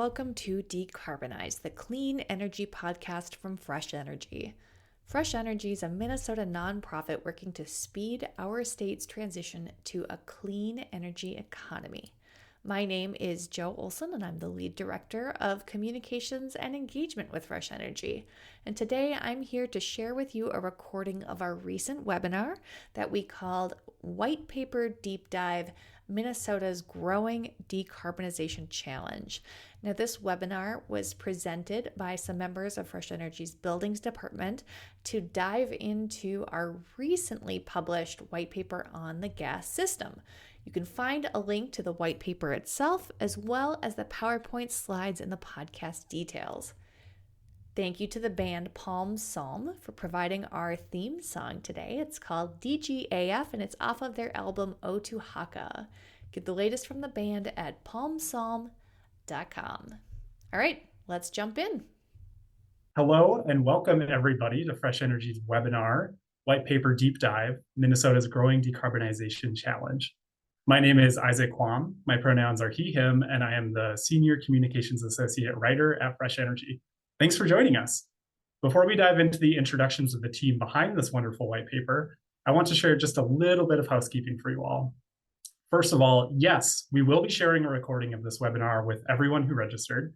welcome to Decarbonize, the clean energy podcast from Fresh Energy. Fresh Energy is a Minnesota nonprofit working to speed our state's transition to a clean energy economy. My name is Jo Olson, and I'm the lead director of communications and engagement with Fresh Energy. And today I'm here to share with you a recording of our recent webinar that we called Whitepaper Deep Dive, Minnesota's Growing Decarbonization Challenge. Now, this webinar was presented by some members of Fresh Energy's Buildings Department to dive into our recently published white paper on the gas system. You can find a link to the white paper itself, as well as the PowerPoint slides in the podcast details. Thank you to the band Palm Psalm for providing our theme song today. It's called DGAF, and it's off of their album O2 Haka. Get the latest from the band at palmpsalm.com. All right, let's jump in. Hello, and welcome everybody to Fresh Energy's webinar, White Paper Deep Dive, Minnesota's Growing Decarbonization Challenge. My name is Isak Kvam. My pronouns are he, him, and I am the Senior Communications Associate Writer at Fresh Energy. Thanks for joining us. Before we dive into the introductions of the team behind this wonderful white paper, I want to share just a little bit of housekeeping for you all. First of all, yes, we will be sharing a recording of this webinar with everyone who registered.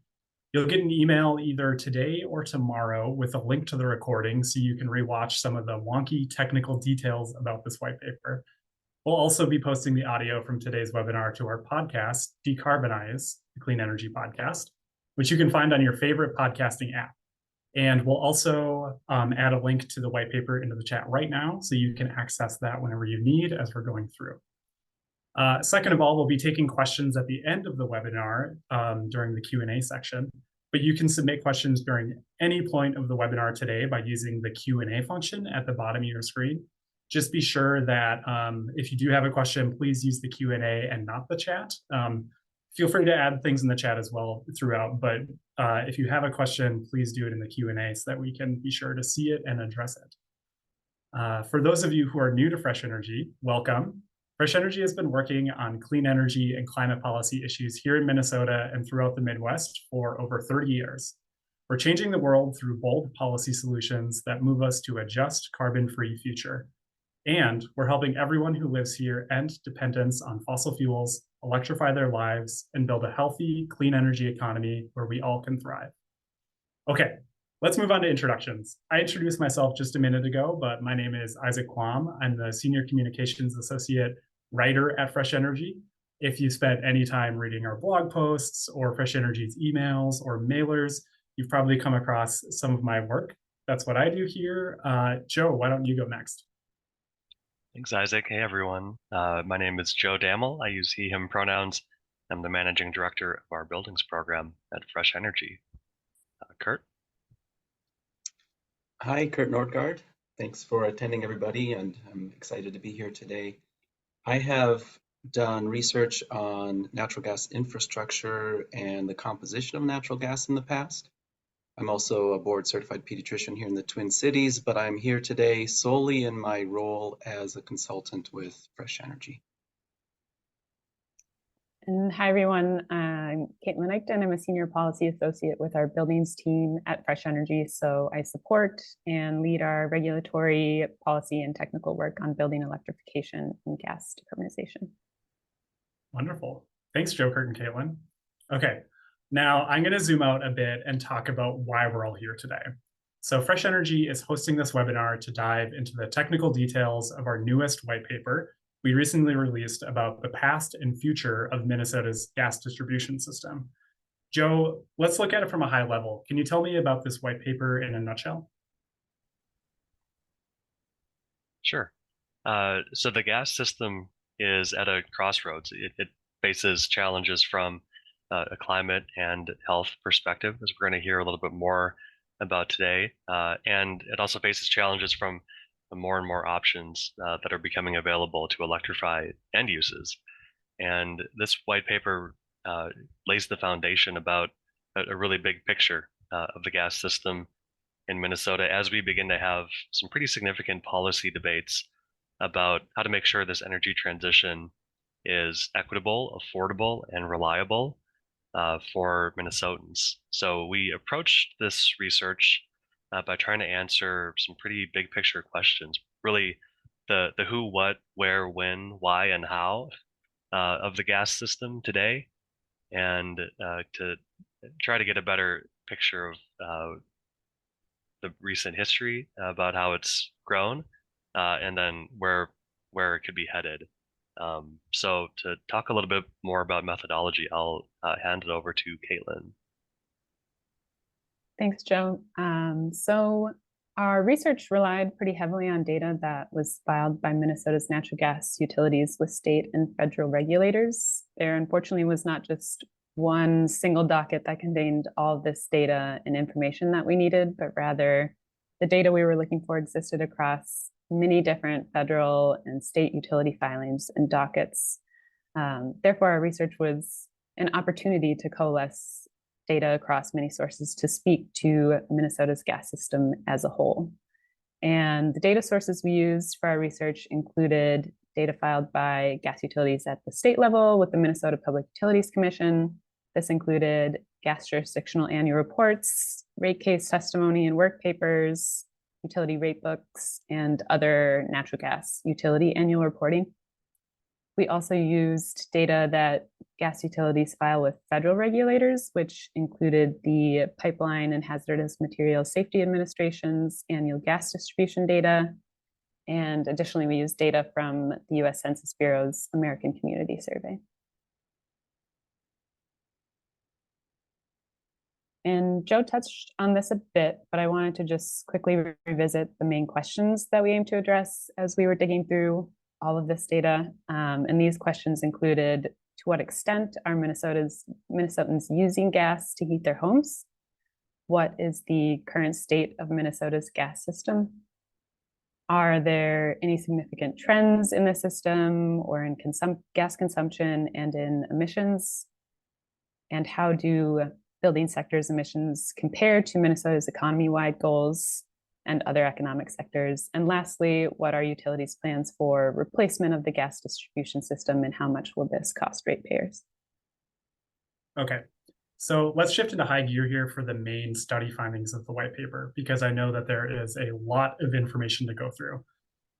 You'll get an email either today or tomorrow with a link to the recording so you can rewatch some of the wonky technical details about this white paper. We'll also be posting the audio from today's webinar to our podcast, Decarbonize, the Clean Energy Podcast, which you can find on your favorite podcasting app. And we'll also add a link to the white paper into the chat right now, so you can access that whenever you need as we're going through. Second of all, we'll be taking questions at the end of the webinar during the Q&A section, but you can submit questions during any point of the webinar today by using the Q&A function at the bottom of your screen. Just be sure that if you do have a question, please use the Q&A and not the chat. Feel free to add things in the chat as well throughout, but if you have a question, please do it in the Q&A so that we can be sure to see it and address it. For those of you who are new to Fresh Energy, welcome. Fresh Energy has been working on clean energy and climate policy issues here in Minnesota and throughout the Midwest for over 30 years. We're changing the world through bold policy solutions that move us to a just, carbon-free future. And we're helping everyone who lives here end dependence on fossil fuels, electrify their lives, and build a healthy, clean energy economy where we all can thrive. Okay, let's move on to introductions. I introduced myself just a minute ago, but my name is Isak Kvam. I'm the Senior Communications Associate Writer at Fresh Energy. If you spent any time reading our blog posts or Fresh Energy's emails or mailers, you've probably come across some of my work. That's what I do here. Joe, why don't you go next? Thanks, Isaac. Hey, everyone. My name is Joe Dammel. I use he, him pronouns. I'm the managing director of our buildings program at Fresh Energy. Curt? Hi, Curt Nordgaard. Thanks for attending, everybody, and I'm excited to be here today. I have done research on natural gas infrastructure and the composition of natural gas in the past. I'm also a board certified pediatrician here in the Twin Cities, but I'm here today solely in my role as a consultant with Fresh Energy. And hi, everyone. I'm Caitlin Eichten. I'm a senior policy associate with our buildings team at Fresh Energy. So I support and lead our regulatory policy and technical work on building electrification and gas decarbonization. Wonderful. Thanks, Joe, Curt, and Caitlin. Okay. Now, I'm going to zoom out a bit and talk about why we're all here today. So Fresh Energy is hosting this webinar to dive into the technical details of our newest white paper we recently released about the past and future of Minnesota's gas distribution system. Joe, let's look at it from a high level. Can you tell me about this white paper in a nutshell? Sure. So the gas system is at a crossroads. It faces challenges from a climate and health perspective, as we're going to hear a little bit more about today. And it also faces challenges from more and more options that are becoming available to electrify end uses. And this white paper lays the foundation about a really big picture of the gas system in Minnesota as we begin to have some pretty significant policy debates about how to make sure this energy transition is equitable, affordable, and reliable, for Minnesotans. So we approached this research by trying to answer some pretty big picture questions, really the who, what, where, when, why, and how of the gas system today, and to try to get a better picture of the recent history about how it's grown, and then where it could be headed. So to talk a little bit more about methodology, I'll hand it over to Caitlin. Thanks, Joe. So our research relied pretty heavily on data that was filed by Minnesota's natural gas utilities with state and federal regulators. There unfortunately was not just one single docket that contained all of this data and information that we needed, but rather the data we were looking for existed across many different federal and state utility filings and dockets. Therefore, our research was an opportunity to coalesce data across many sources to speak to Minnesota's gas system as a whole. And the data sources we used for our research included data filed by gas utilities at the state level with the Minnesota Public Utilities Commission. This included gas jurisdictional annual reports, rate case testimony and work papers, utility rate books, and other natural gas utility annual reporting. We also used data that gas utilities file with federal regulators, which included the Pipeline and Hazardous Materials Safety Administration's annual gas distribution data. And additionally, we used data from the US Census Bureau's American Community Survey. And Joe touched on this a bit, but I wanted to just quickly revisit the main questions that we aim to address as we were digging through all of this data. And these questions included, to what extent are Minnesotans using gas to heat their homes? What is the current state of Minnesota's gas system? Are there any significant trends in the system or in gas consumption and in emissions? And how do building sector's emissions compare to Minnesota's economy-wide goals and other economic sectors? And lastly, what are utilities' plans for replacement of the gas distribution system, and how much will this cost ratepayers? Okay, so let's shift into high gear here for the main study findings of the white paper, because I know that there is a lot of information to go through.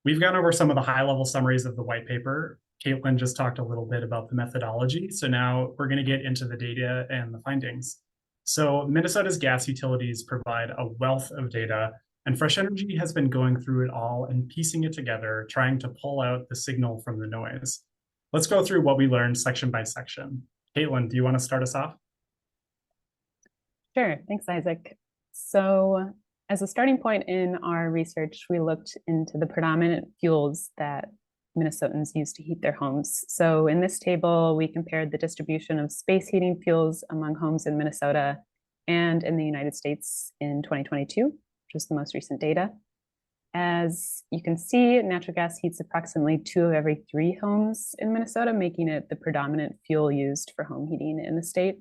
We've gone over some of the high-level summaries of the white paper. Caitlin just talked a little bit about the methodology, so now we're going to get into the data and the findings. So Minnesota's gas utilities provide a wealth of data, and Fresh Energy has been going through it all and piecing it together, trying to pull out the signal from the noise. Let's go through what we learned section by section. Caitlin, do you want to start us off? Sure, thanks, Isaac. So as a starting point in our research, we looked into the predominant fuels that Minnesotans use to heat their homes. So in this table, we compared the distribution of space heating fuels among homes in Minnesota and in the United States in 2022, which was the most recent data. As you can see, natural gas heats approximately 2 of every 3 homes in Minnesota, making it the predominant fuel used for home heating in the state.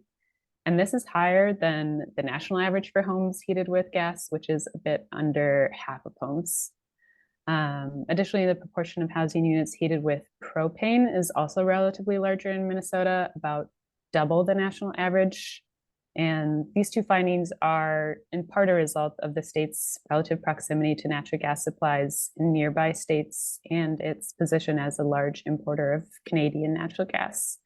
And this is higher than the national average for homes heated with gas, which is a bit under half of homes. Additionally, the proportion of housing units heated with propane is also relatively larger in Minnesota, about double the national average. And these two findings are in part a result of the state's relative proximity to natural gas supplies in nearby states and its position as a large importer of Canadian natural gas.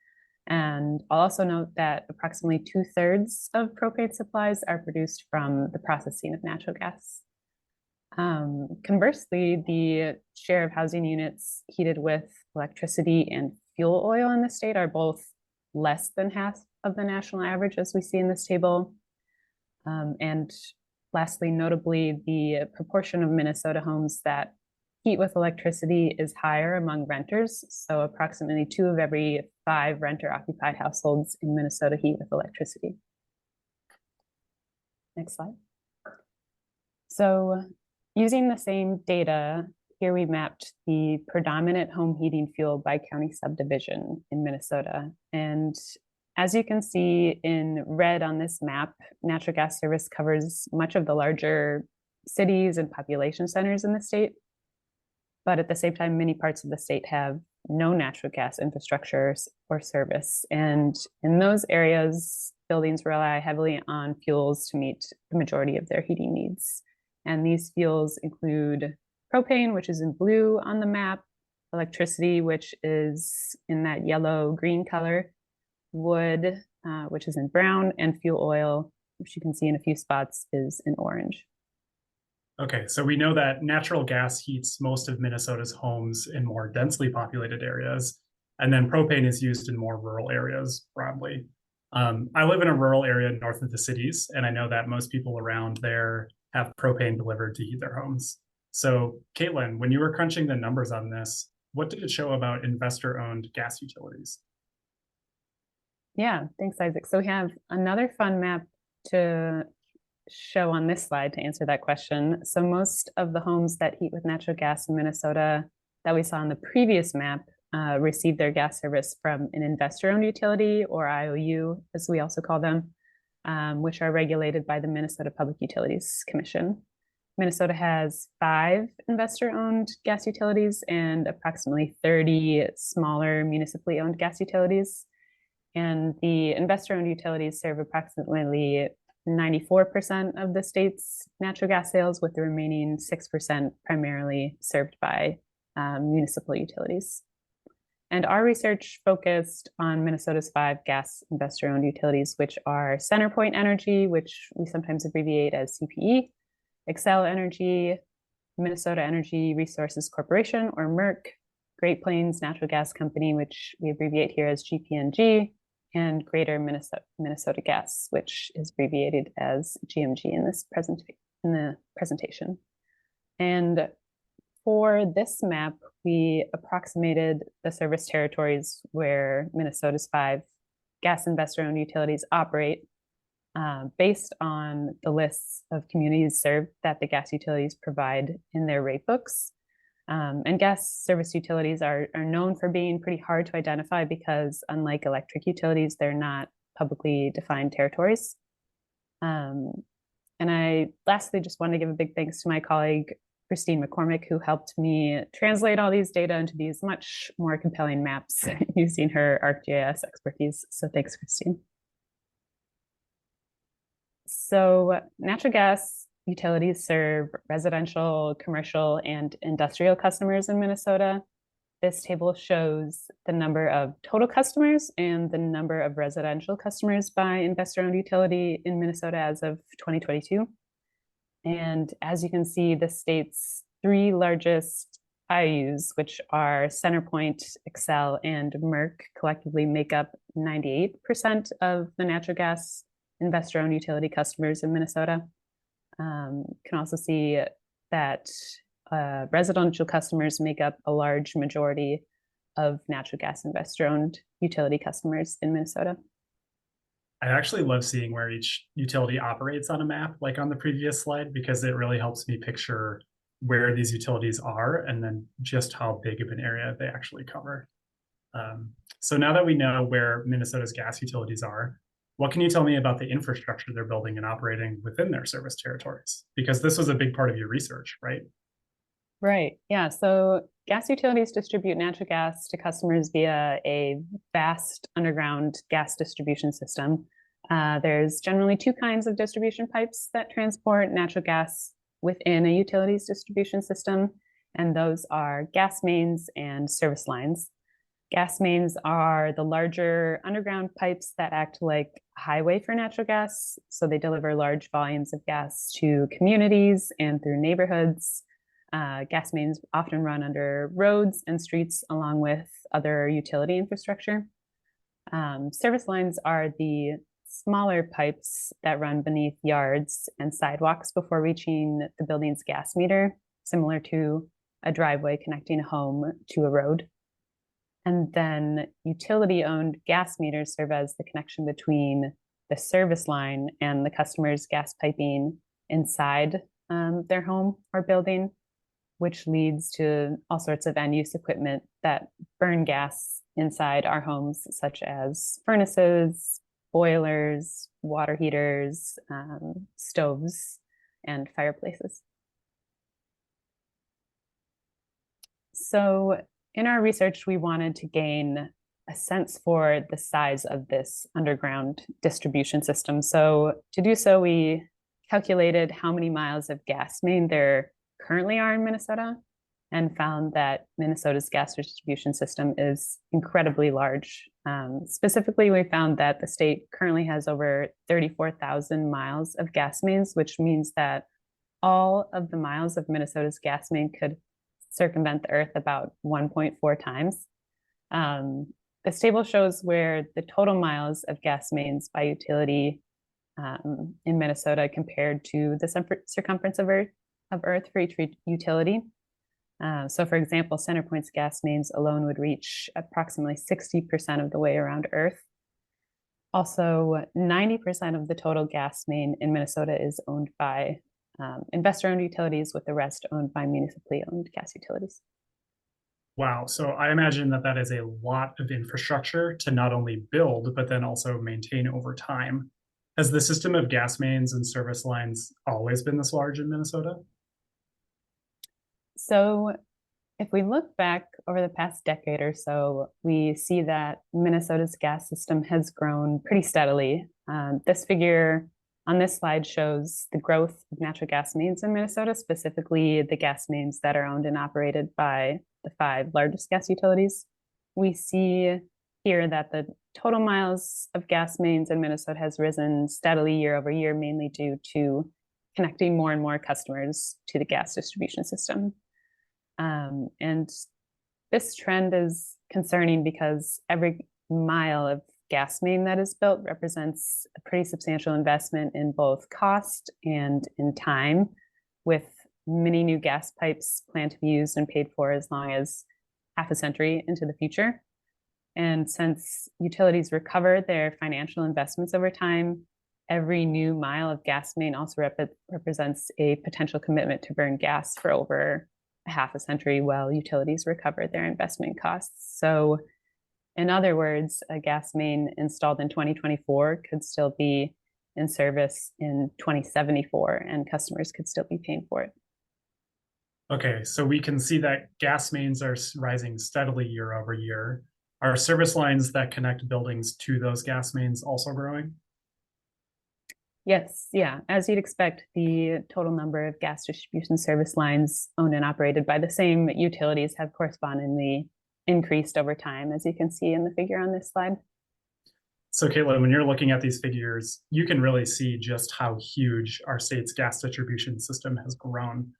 And I'll also note that approximately 2/3 of propane supplies are produced from the processing of natural gas. Conversely, the share of housing units heated with electricity and fuel oil in the state are both less than half of the national average, as we see in this table. And lastly, notably, the proportion of Minnesota homes that heat with electricity is higher among renters. So approximately 2 of every 5 renter-occupied households in Minnesota heat with electricity. Next slide. So using the same data, here we mapped the predominant home heating fuel by county subdivision in Minnesota. And as you can see in red on this map, natural gas service covers much of the larger cities and population centers in the state. But at the same time, many parts of the state have no natural gas infrastructure or service. And in those areas, buildings rely heavily on fuels to meet the majority of their heating needs. And these fuels include propane, which is in blue on the map, electricity, which is in that yellow-green color, wood, which is in brown, and fuel oil, which you can see in a few spots, is in orange. Okay, so we know that natural gas heats most of Minnesota's homes in more densely populated areas, and then propane is used in more rural areas broadly. I live in a rural area north of the cities, and I know that most people around there have propane delivered to heat their homes. So, Caitlin, when you were crunching the numbers on this, what did it show about investor-owned gas utilities? Yeah, thanks, Isaac. So we have another fun map to show on this slide to answer that question. So most of the homes that heat with natural gas in Minnesota that we saw on the previous map receive their gas service from an investor-owned utility, or IOU, as we also call them, which are regulated by the Minnesota Public Utilities Commission. Minnesota has 5 investor-owned gas utilities and approximately 30 smaller municipally owned gas utilities. And the investor-owned utilities serve approximately 94% of the state's natural gas sales, with the remaining 6% primarily served by municipal utilities. And our research focused on Minnesota's 5 gas investor-owned utilities, which are CenterPoint Energy, which we sometimes abbreviate as CPE, Xcel Energy, Minnesota Energy Resources Corporation, or MERC, Great Plains Natural Gas Company, which we abbreviate here as GPNG, and Greater Minnesota Gas, which is abbreviated as GMG in the presentation. And for this map, we approximated the service territories where Minnesota's 5 gas investor-owned utilities operate based on the lists of communities served that the gas utilities provide in their rate books. And gas service utilities are known for being pretty hard to identify because, unlike electric utilities, they're not publicly defined territories. And I lastly just want to give a big thanks to my colleague, Christine McCormick, who helped me translate all these data into these much more compelling maps using her ArcGIS expertise. So thanks, Christine. So natural gas utilities serve residential, commercial, and industrial customers in Minnesota. This table shows the number of total customers and the number of residential customers by investor-owned utility in Minnesota as of 2022. And as you can see, the state's 3 largest IOUs, which are CenterPoint, Xcel, and MERC, collectively make up 98% of the natural gas investor-owned utility customers in Minnesota. You can also see that residential customers make up a large majority of natural gas investor-owned utility customers in Minnesota. I actually love seeing where each utility operates on a map, like on the previous slide, because it really helps me picture where these utilities are and then just how big of an area they actually cover. So now that we know where Minnesota's gas utilities are, what can you tell me about the infrastructure they're building and operating within their service territories? Because this was a big part of your research, right? Right. Yeah. So gas utilities distribute natural gas to customers via a vast underground gas distribution system. There's generally 2 kinds of distribution pipes that transport natural gas within a utility's distribution system, and those are gas mains and service lines. Gas mains are the larger underground pipes that act like a highway for natural gas. So they deliver large volumes of gas to communities and through neighborhoods. Gas mains often run under roads and streets along with other utility infrastructure. Service lines are the smaller pipes that run beneath yards and sidewalks before reaching the building's gas meter, similar to a driveway connecting a home to a road. And then utility-owned gas meters serve as the connection between the service line and the customer's gas piping inside their home or building, which leads to all sorts of end-use equipment that burn gas inside our homes, such as furnaces, boilers, water heaters, stoves, and fireplaces. So in our research, we wanted to gain a sense for the size of this underground distribution system. So to do so, we calculated how many miles of gas main there currently are in Minnesota and found that Minnesota's gas distribution system is incredibly large. Specifically, we found that the state currently has over 34,000 miles of gas mains, which means that all of the miles of Minnesota's gas main could circumvent the Earth about 1.4 times. This table shows where the total miles of gas mains by utility in Minnesota compared to the circumference of Earth for each utility. So for example, CenterPoint's gas mains alone would reach approximately 60% of the way around Earth. Also, 90% of the total gas main in Minnesota is owned by investor-owned utilities, with the rest owned by municipally owned gas utilities. Wow. So I imagine that that is a lot of infrastructure to not only build, but then also maintain over time. Has the system of gas mains and service lines always been this large in Minnesota? So if we look back over the past decade or so, we see that Minnesota's gas system has grown pretty steadily. This figure on this slide shows the growth of natural gas mains in Minnesota, specifically the gas mains that are owned and operated by the 5 largest gas utilities. We see here that the total miles of gas mains in Minnesota has risen steadily year over year, mainly due to connecting more and more customers to the gas distribution system. And this trend is concerning because every mile of gas main that is built represents a pretty substantial investment in both cost and in time, with many new gas pipes planned to be used and paid for as long as half a century into the future. And since utilities recover their financial investments over time, every new mile of gas main also represents a potential commitment to burn gas for over a half a century while utilities recover their investment costs. So in other words, a gas main installed in 2024 could still be in service in 2074, and customers could still be paying for it. Okay, so we can see that gas mains are rising steadily year over year. Are service lines that connect buildings to those gas mains also growing? Yes, yeah. As you'd expect, the total number of gas distribution service lines owned and operated by the same utilities have correspondingly increased over time, as you can see in the figure on this slide. So Caitlin, when you're looking at these figures, you can really see just how huge our state's gas distribution system has grown.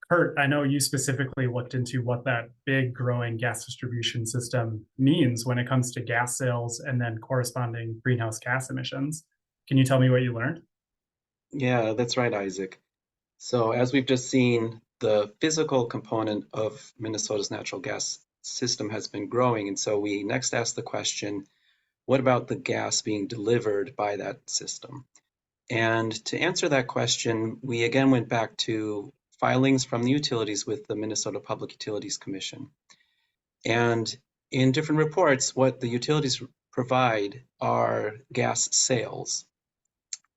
Curt, I know you specifically looked into what that big growing gas distribution system means when it comes to gas sales and then corresponding greenhouse gas emissions. Can you tell me what you learned? Yeah, that's right, Isaac. So as we've just seen, the physical component of Minnesota's natural gas system has been growing. And so we next asked the question, what about the gas being delivered by that system? And to answer that question, we again went back to filings from the utilities with the Minnesota Public Utilities Commission. And in different reports, what the utilities provide are gas sales.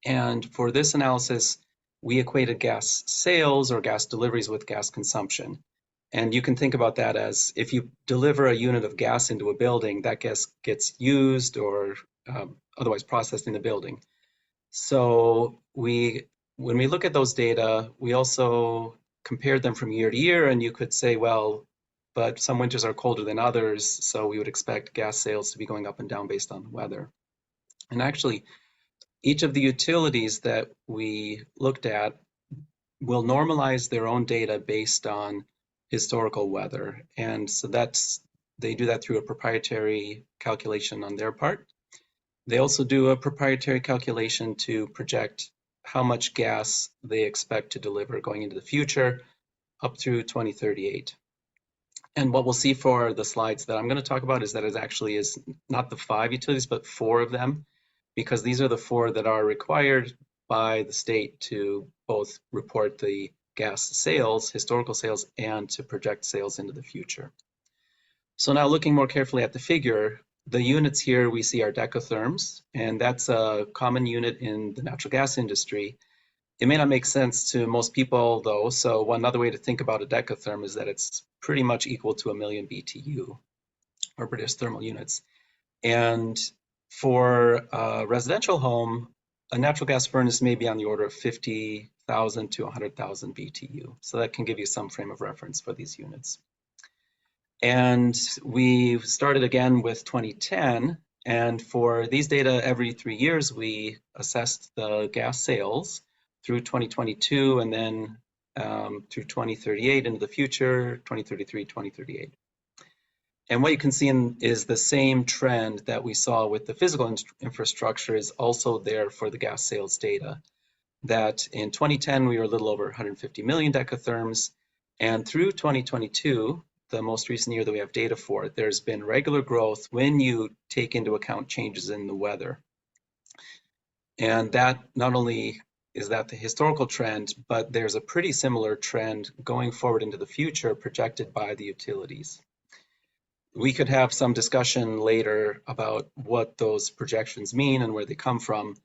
And for this analysis, we equated gas sales or gas deliveries with gas consumption. And you can think about that as if you deliver a unit of gas into a building, that gas gets used or otherwise processed in the building. So when we look at those data, we also compared them from year to year, and you could say, well, but some winters are colder than others, so we would expect gas sales to be going up and down based on weather. And actually, each of the utilities that we looked at will normalize their own data based on historical weather. And so they do that through a proprietary calculation on their part. They also do a proprietary calculation to project how much gas they expect to deliver going into the future up through 2038. And what we'll see for the slides that I'm going to talk about is that it actually is not the 5 utilities, but 4 of them, because these are the 4 that are required by the state to both report the gas sales, historical sales, and to project sales into the future. So now looking more carefully at the figure, the units here we see are decatherms, and that's a common unit in the natural gas industry. It may not make sense to most people though, so one other way to think about a decatherm is that it's pretty much equal to 1 million BTU, or British thermal units. And for a residential home, a natural gas furnace may be on the order of 50,000 to 100,000 BTU. So that can give you some frame of reference for these units. And we started again with 2010. And for these data, every 3 years, we assessed the gas sales through 2022 and then through 2038 into the future, 2033, 2038. And what you can see is the same trend that we saw with the physical infrastructure is also there for the gas sales data. That in 2010, we were a little over 150 million decatherms. And through 2022, the most recent year that we have data for, there's been regular growth when you take into account changes in the weather. And that not only is that the historical trend, but there's a pretty similar trend going forward into the future projected by the utilities. We could have some discussion later about what those projections mean and where they come from,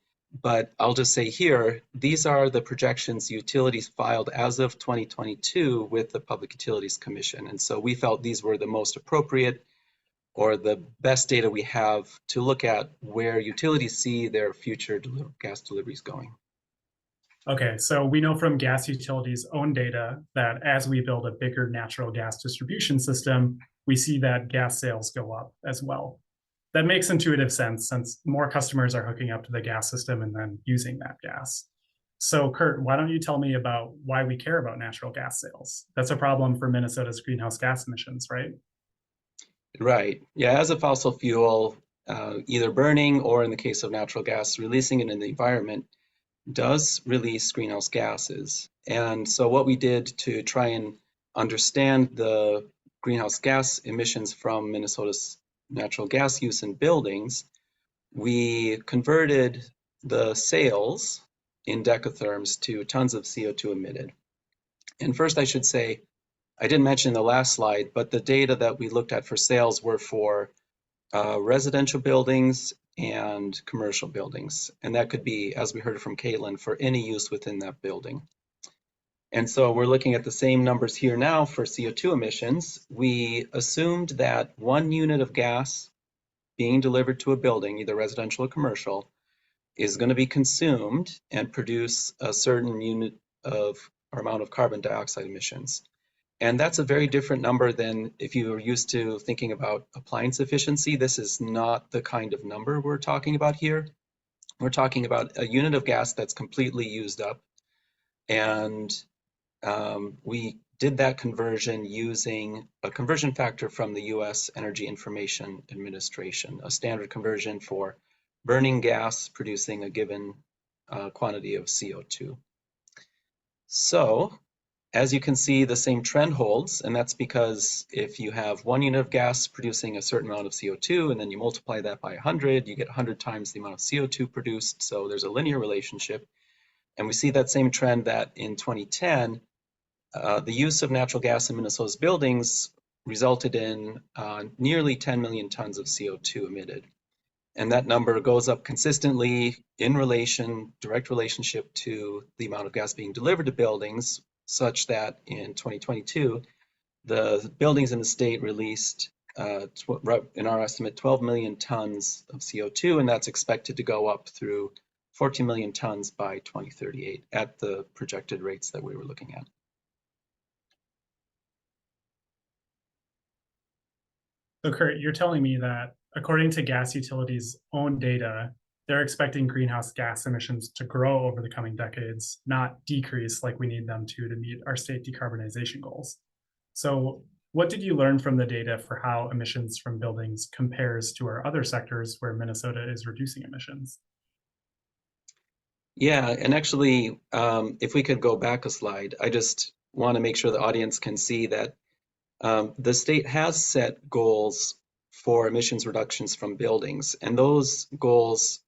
but I'll just say here, these are the projections utilities filed as of 2022 with the Public Utilities Commission. And so we felt these were the most appropriate or the best data we have to look at where utilities see their future gas deliveries going. Okay, so we know from gas utilities' own data that as we build a bigger natural gas distribution system, we see that gas sales go up as well. That makes intuitive sense since more customers are hooking up to the gas system and then using that gas. So Curt, why don't you tell me about why we care about natural gas sales? That's a problem for Minnesota's greenhouse gas emissions, right? Right. Yeah, as a fossil fuel, either burning or in the case of natural gas, releasing it in the environment does release greenhouse gases. And so what we did to try and understand the greenhouse gas emissions from Minnesota's natural gas use in buildings, we converted the sales in decatherms to tons of CO2 emitted. And first I should say, I didn't mention in the last slide, but the data that we looked at for sales were for residential buildings and commercial buildings. And that could be, as we heard from Caitlin, for any use within that building. And so we're looking at the same numbers here now for CO2 emissions. We assumed that 1 unit of gas being delivered to a building, either residential or commercial, is going to be consumed and produce a certain unit of or amount of carbon dioxide emissions. And that's a very different number than if you were used to thinking about appliance efficiency. This is not the kind of number we're talking about here. We're talking about a unit of gas that's completely used up. And we did that conversion using a conversion factor from the US Energy Information Administration, a standard conversion for burning gas producing a given quantity of CO2. So, as you can see, the same trend holds, and that's because if you have 1 unit of gas producing a certain amount of CO2, and then you multiply that by 100, you get 100 times the amount of CO2 produced, so there's a linear relationship. And we see that same trend that in 2010, the use of natural gas in Minnesota's buildings resulted in nearly 10 million tons of CO2 emitted. And that number goes up consistently in direct relationship to the amount of gas being delivered to buildings, such that in 2022, the buildings in the state released, in our estimate, 12 million tons of CO2, and that's expected to go up through 14 million tons by 2038 at the projected rates that we were looking at. So Curt, you're telling me that according to gas utilities' own data, they're expecting greenhouse gas emissions to grow over the coming decades, not decrease like we need them to meet our state decarbonization goals. So what did you learn from the data for how emissions from buildings compares to our other sectors where Minnesota is reducing emissions? Yeah, and actually, if we could go back a slide, I just want to make sure the audience can see that the state has set goals for emissions reductions from buildings, and those goals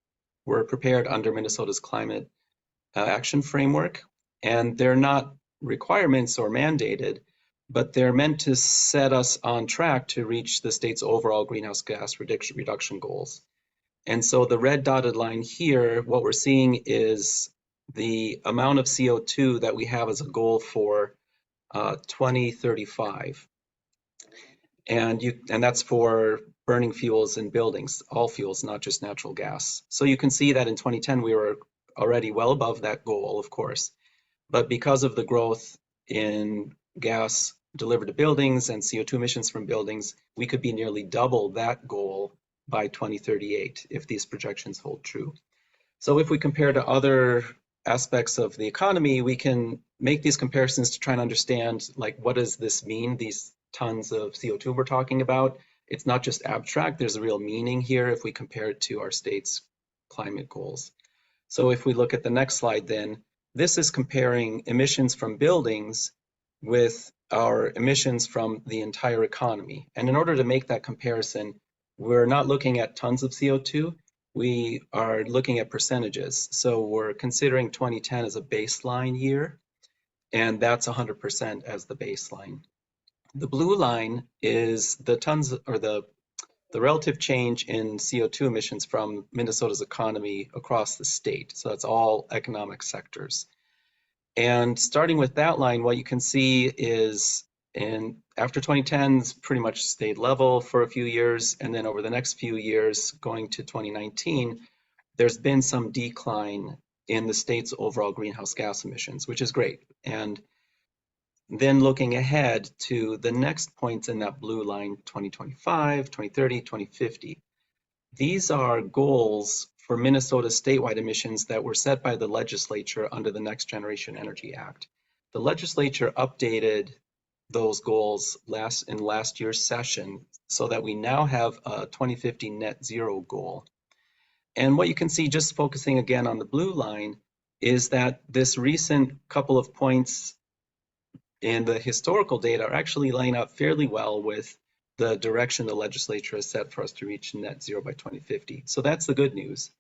were prepared under Minnesota's climate action framework, and they're not requirements or mandated, but they're meant to set us on track to reach the state's overall greenhouse gas reduction goals. And so the red dotted line here, what we're seeing is the amount of CO2 that we have as a goal for 2035. And that's for burning fuels in buildings, all fuels, not just natural gas. So you can see that in 2010, we were already well above that goal, of course. But because of the growth in gas delivered to buildings and CO2 emissions from buildings, we could be nearly double that goal by 2038 if these projections hold true. So if we compare to other aspects of the economy, we can make these comparisons to try and understand, like, what does this mean, these tons of CO2 we're talking about? It's not just abstract, there's a real meaning here if we compare it to our state's climate goals. So if we look at the next slide then, this is comparing emissions from buildings with our emissions from the entire economy. And in order to make that comparison, we're not looking at tons of CO2, we are looking at percentages. So we're considering 2010 as a baseline year, and that's 100% as the baseline. The blue line is the tons, or the relative change in CO2 emissions from Minnesota's economy across the state. So that's all economic sectors. And starting with that line, what you can see is after 2010's pretty much stayed level for a few years, and then over the next few years, going to 2019, there's been some decline in the state's overall greenhouse gas emissions, which is great. And then looking ahead to the next points in that blue line, 2025, 2030, 2050. These are goals for Minnesota's statewide emissions that were set by the legislature under the Next Generation Energy Act. The legislature updated those goals in last year's session so that we now have a 2050 net zero goal. And what you can see, just focusing again on the blue line, is that this recent couple of points in the historical data are actually laying out fairly well with the direction the legislature has set for us to reach net zero by 2050. So that's the good news.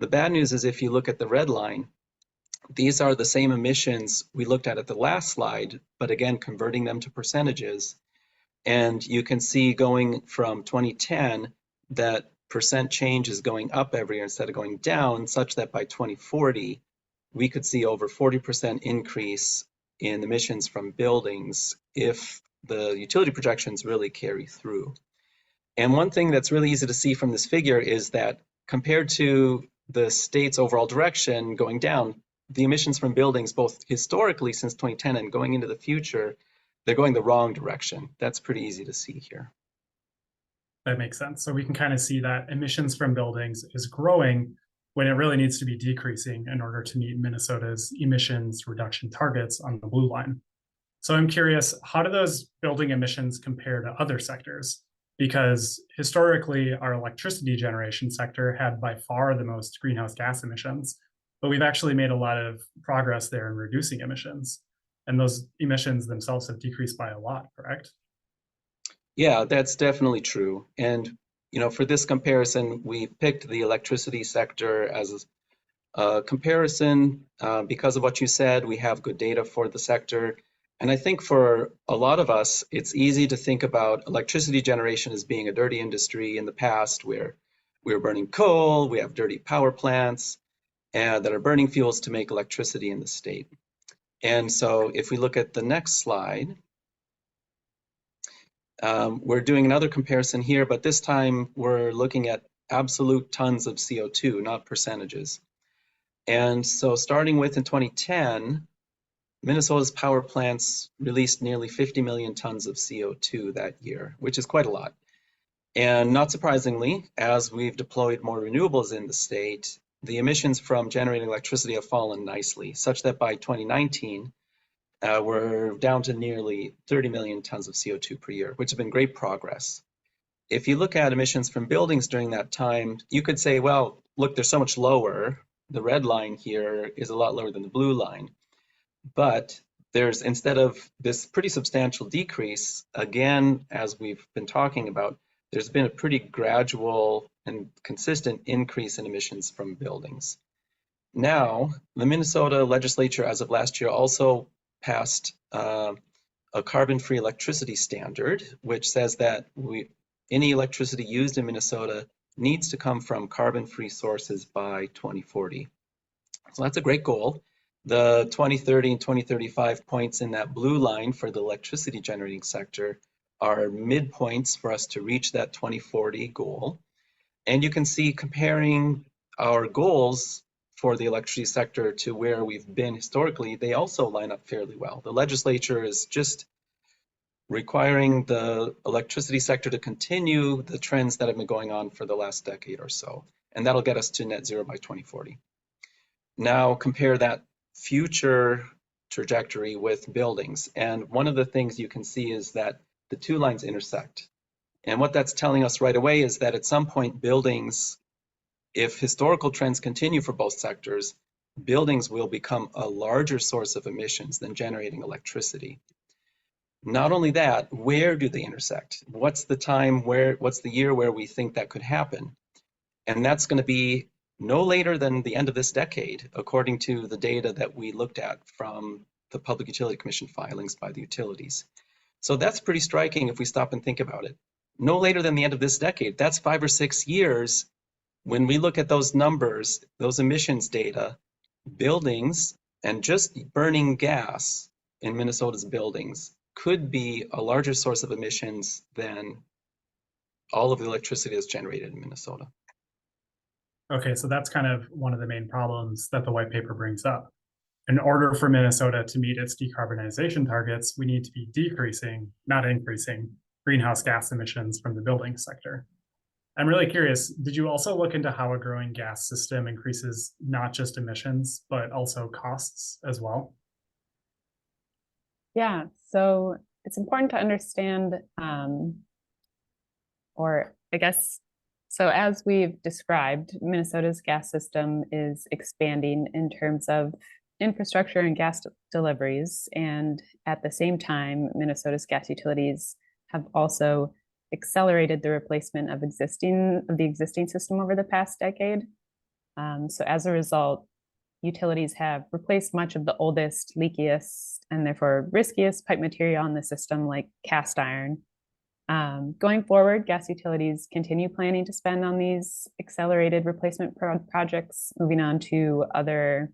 The bad news is if you look at the red line, these are the same emissions we looked at the last slide, but again, converting them to percentages. And you can see going from 2010, that percent change is going up every year instead of going down, such that by 2040, we could see over 40% increase in emissions from buildings if the utility projections really carry through. And one thing that's really easy to see from this figure is that compared to the state's overall direction going down, the emissions from buildings, both historically since 2010 and going into the future, they're going the wrong direction. That's pretty easy to see here. That makes sense. So we can kind of see that emissions from buildings is growing when it really needs to be decreasing in order to meet Minnesota's emissions reduction targets on the blue line. So I'm curious, how do those building emissions compare to other sectors? Because historically, our electricity generation sector had by far the most greenhouse gas emissions, but we've actually made a lot of progress there in reducing emissions. And those emissions themselves have decreased by a lot, correct? Yeah, that's definitely true. And for this comparison, we picked the electricity sector as a comparison because of what you said. We have good data for the sector. And I think for a lot of us, it's easy to think about electricity generation as being a dirty industry in the past where we were burning coal, we have dirty power plants that are burning fuels to make electricity in the state. And so if we look at the next slide, we're doing another comparison here, but this time we're looking at absolute tons of CO2, not percentages. And so starting with in 2010, Minnesota's power plants released nearly 50 million tons of CO2 that year, which is quite a lot. And not surprisingly, as we've deployed more renewables in the state, the emissions from generating electricity have fallen nicely, such that by 2019, we're down to nearly 30 million tons of CO2 per year, which has been great progress. If you look at emissions from buildings during that time, you could say, well, look, they're so much lower. The red line here is a lot lower than the blue line. But there's, instead of this pretty substantial decrease, again, as we've been talking about, there's been a pretty gradual and consistent increase in emissions from buildings. Now, the Minnesota legislature, as of last year, also passed a carbon-free electricity standard, which says that any electricity used in Minnesota needs to come from carbon-free sources by 2040. So that's a great goal. The 2030 and 2035 points in that blue line for the electricity generating sector are midpoints for us to reach that 2040 goal. And you can see comparing our goals for the electricity sector to where we've been historically, they also line up fairly well. The legislature is just requiring the electricity sector to continue the trends that have been going on for the last decade or so. And that'll get us to net zero by 2040. Now compare that future trajectory with buildings. And one of the things you can see is that the two lines intersect. And what that's telling us right away is that at some point buildings, if historical trends continue for both sectors, buildings will become a larger source of emissions than generating electricity. Not only that, where do they intersect? What's the year where we think that could happen? And that's going to be no later than the end of this decade, according to the data that we looked at from the Public Utility Commission filings by the utilities. So that's pretty striking if we stop and think about it. No later than the end of this decade, that's 5 or 6 years. When we look at those numbers, those emissions data, buildings and just burning gas in Minnesota's buildings could be a larger source of emissions than all of the electricity that's generated in Minnesota. Okay, so that's kind of one of the main problems that the white paper brings up. In order for Minnesota to meet its decarbonization targets, we need to be decreasing, not increasing, greenhouse gas emissions from the building sector. I'm really curious, did you also look into how a growing gas system increases not just emissions, but also costs as well? Yeah, so it's important to understand, so as we've described, Minnesota's gas system is expanding in terms of infrastructure and gas deliveries. And at the same time, Minnesota's gas utilities have also accelerated the replacement of the existing system over the past decade. So as a result, utilities have replaced much of the oldest, leakiest, and therefore riskiest pipe material in the system, like cast iron. Going forward, gas utilities continue planning to spend on these accelerated replacement projects, moving on to other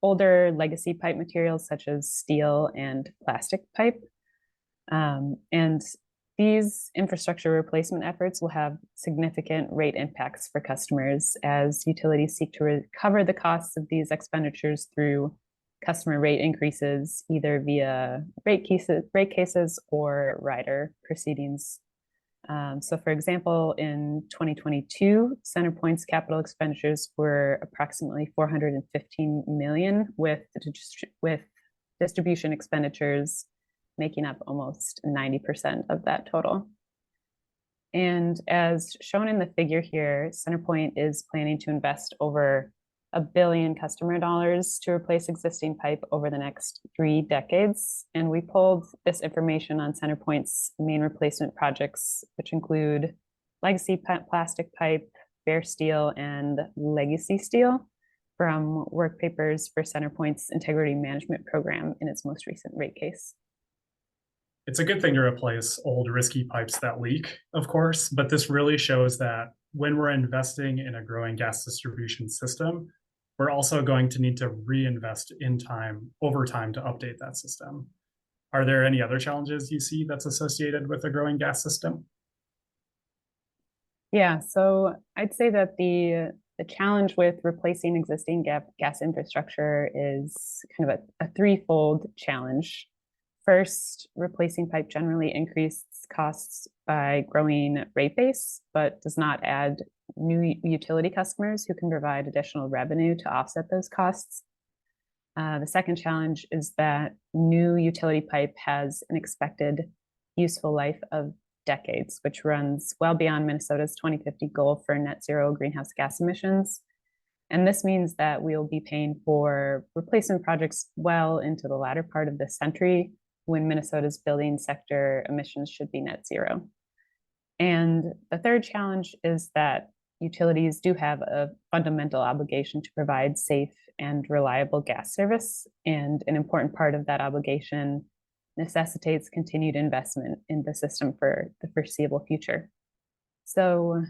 older legacy pipe materials such as steel and plastic pipe. And these infrastructure replacement efforts will have significant rate impacts for customers as utilities seek to recover the costs of these expenditures through customer rate increases, either via rate cases or rider proceedings. So for example, in 2022, CenterPoint's capital expenditures were approximately $415 million, with distribution expenditures making up almost 90% of that total. And as shown in the figure here, CenterPoint is planning to invest over $1 billion customer dollars to replace existing pipe over the next 3 decades. And we pulled this information on CenterPoint's main replacement projects, which include legacy plastic pipe, bare steel, and legacy steel from work papers for CenterPoint's integrity management program in its most recent rate case. It's a good thing to replace old risky pipes that leak, of course, but this really shows that when we're investing in a growing gas distribution system, we're also going to need to reinvest over time to update that system. Are there any other challenges you see that's associated with a growing gas system? Yeah, so I'd say that the challenge with replacing existing gas infrastructure is kind of a threefold challenge. First, replacing pipe generally increases costs by growing rate base, but does not add new utility customers who can provide additional revenue to offset those costs. The second challenge is that new utility pipe has an expected useful life of decades, which runs well beyond Minnesota's 2050 goal for net zero greenhouse gas emissions. And this means that we'll be paying for replacement projects well into the latter part of this century, when Minnesota's building sector emissions should be net zero. And the third challenge is that utilities do have a fundamental obligation to provide safe and reliable gas service, and an important part of that obligation necessitates continued investment in the system for the foreseeable future. So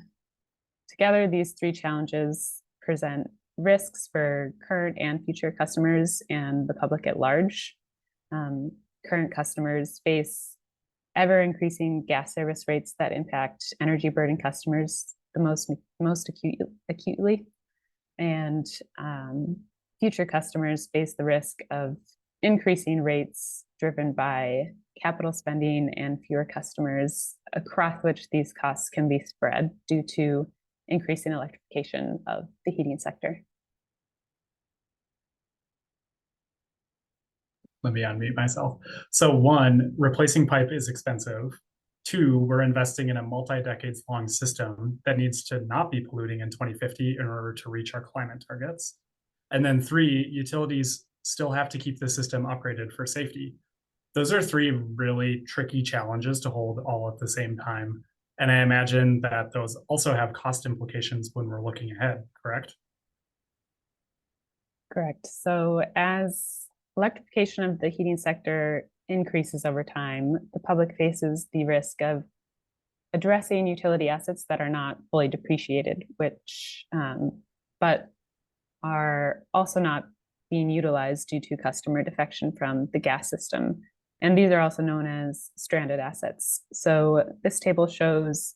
together, these three challenges present risks for current and future customers and the public at large. Current customers face ever-increasing gas service rates that impact energy burden customers the most acutely. And future customers face the risk of increasing rates driven by capital spending and fewer customers, across which these costs can be spread due to increasing electrification of the heating sector. Let me unmute myself. So 1, replacing pipe is expensive. 2, we're investing in a multi-decades long system that needs to not be polluting in 2050 in order to reach our climate targets. And then 3, utilities still have to keep the system upgraded for safety. Those are 3 really tricky challenges to hold all at the same time. And I imagine that those also have cost implications when we're looking ahead, correct? Correct. So as electrification of the heating sector increases over time, the public faces the risk of addressing utility assets that are not fully depreciated, which but are also not being utilized due to customer defection from the gas system. And these are also known as stranded assets. So this table shows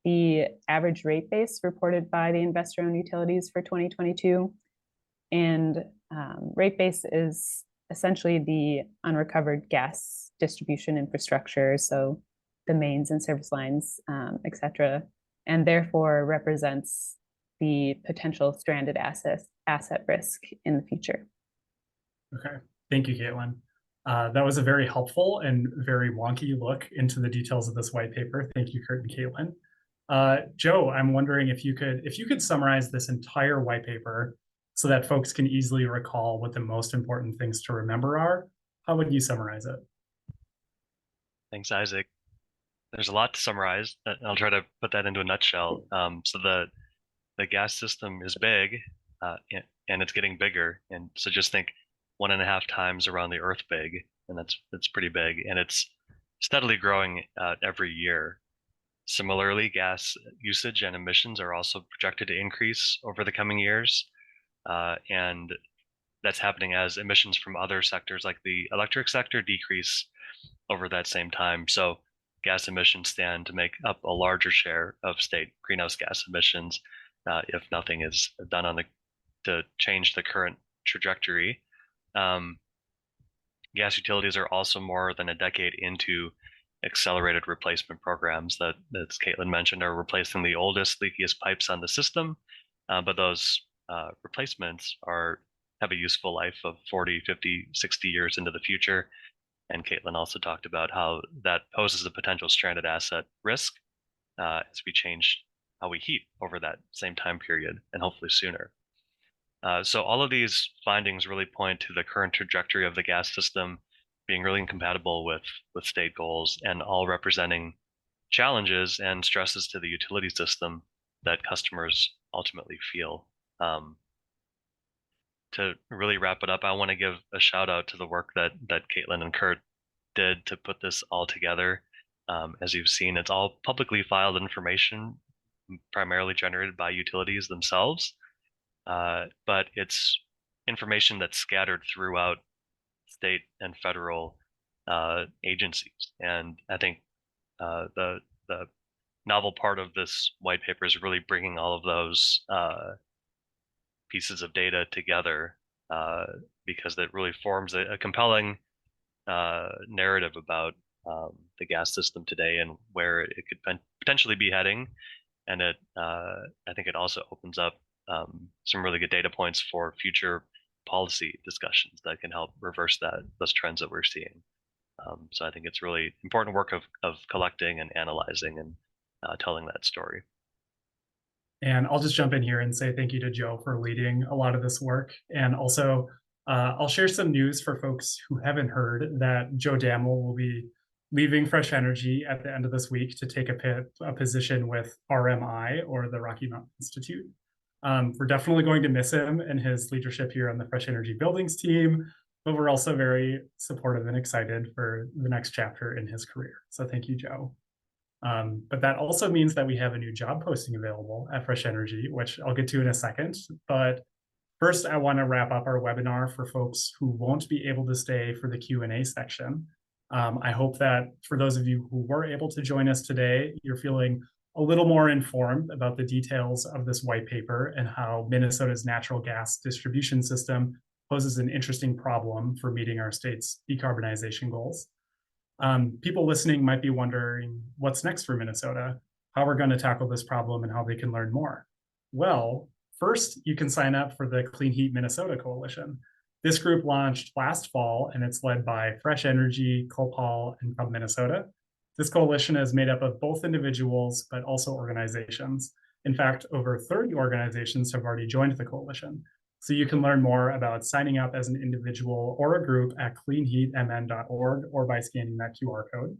the average rate base reported by the investor-owned utilities for 2022. And rate base is essentially the unrecovered gas distribution infrastructure, so the mains and service lines, et cetera, and therefore represents the potential stranded asset risk in the future. Okay, thank you, Caitlin. That was a very helpful and very wonky look into the details of this white paper. Thank you, Curt and Caitlin. Joe, I'm wondering if you could summarize this entire white paper so that folks can easily recall what the most important things to remember are. How would you summarize it? Thanks, Isaac. There's a lot to summarize. I'll try to put that into a nutshell. So the gas system is big, and it's getting bigger. And so just think 1.5 times around the Earth big, and that's pretty big. And it's steadily growing every year. Similarly, gas usage and emissions are also projected to increase over the coming years. And that's happening as emissions from other sectors like the electric sector decrease over that same time. So gas emissions stand to make up a larger share of state greenhouse gas emissions if nothing is done to change the current trajectory. Gas utilities are also more than a decade into accelerated replacement programs that, as Caitlin mentioned, are replacing the oldest, leakiest pipes on the system. But those replacements have a useful life of 40, 50, 60 years into the future. And Caitlin also talked about how that poses a potential stranded asset risk as we change how we heat over that same time period and hopefully sooner. So all of these findings really point to the current trajectory of the gas system being really incompatible with state goals and all representing challenges and stresses to the utility system that customers ultimately feel. To really wrap it up, I want to give a shout out to the work that Caitlin and Curt did to put this all together. As you've seen, it's all publicly filed information, primarily generated by utilities themselves, but it's information that's scattered throughout state and federal agencies. And I think the novel part of this white paper is really bringing all of those pieces of data together because it really forms a compelling narrative about the gas system today and where it could potentially be heading. And I think it also opens up some really good data points for future policy discussions that can help reverse those trends that we're seeing. So I think it's really important work of collecting and analyzing and telling that story. And I'll just jump in here and say thank you to Joe for leading a lot of this work. And also, I'll share some news for folks who haven't heard that Joe Dammel will be leaving Fresh Energy at the end of this week to take a position with RMI, or the Rocky Mountain Institute. We're definitely going to miss him and his leadership here on the Fresh Energy Buildings team, but we're also very supportive and excited for the next chapter in his career. So thank you, Joe. But that also means that we have a new job posting available at Fresh Energy, which I'll get to in a second. But first, I want to wrap up our webinar for folks who won't be able to stay for the Q&A section. I hope that for those of you who were able to join us today, you're feeling a little more informed about the details of this white paper and how Minnesota's natural gas distribution system poses an interesting problem for meeting our state's decarbonization goals. People listening might be wondering what's next for Minnesota, how we're going to tackle this problem, and how they can learn more. Well, first, you can sign up for the Clean Heat Minnesota Coalition. This group launched last fall, and it's led by Fresh Energy, Copal, and Club Minnesota. This coalition is made up of both individuals, but also organizations. In fact, over 30 organizations have already joined the coalition. So you can learn more about signing up as an individual or a group at cleanheatmn.org or by scanning that QR code.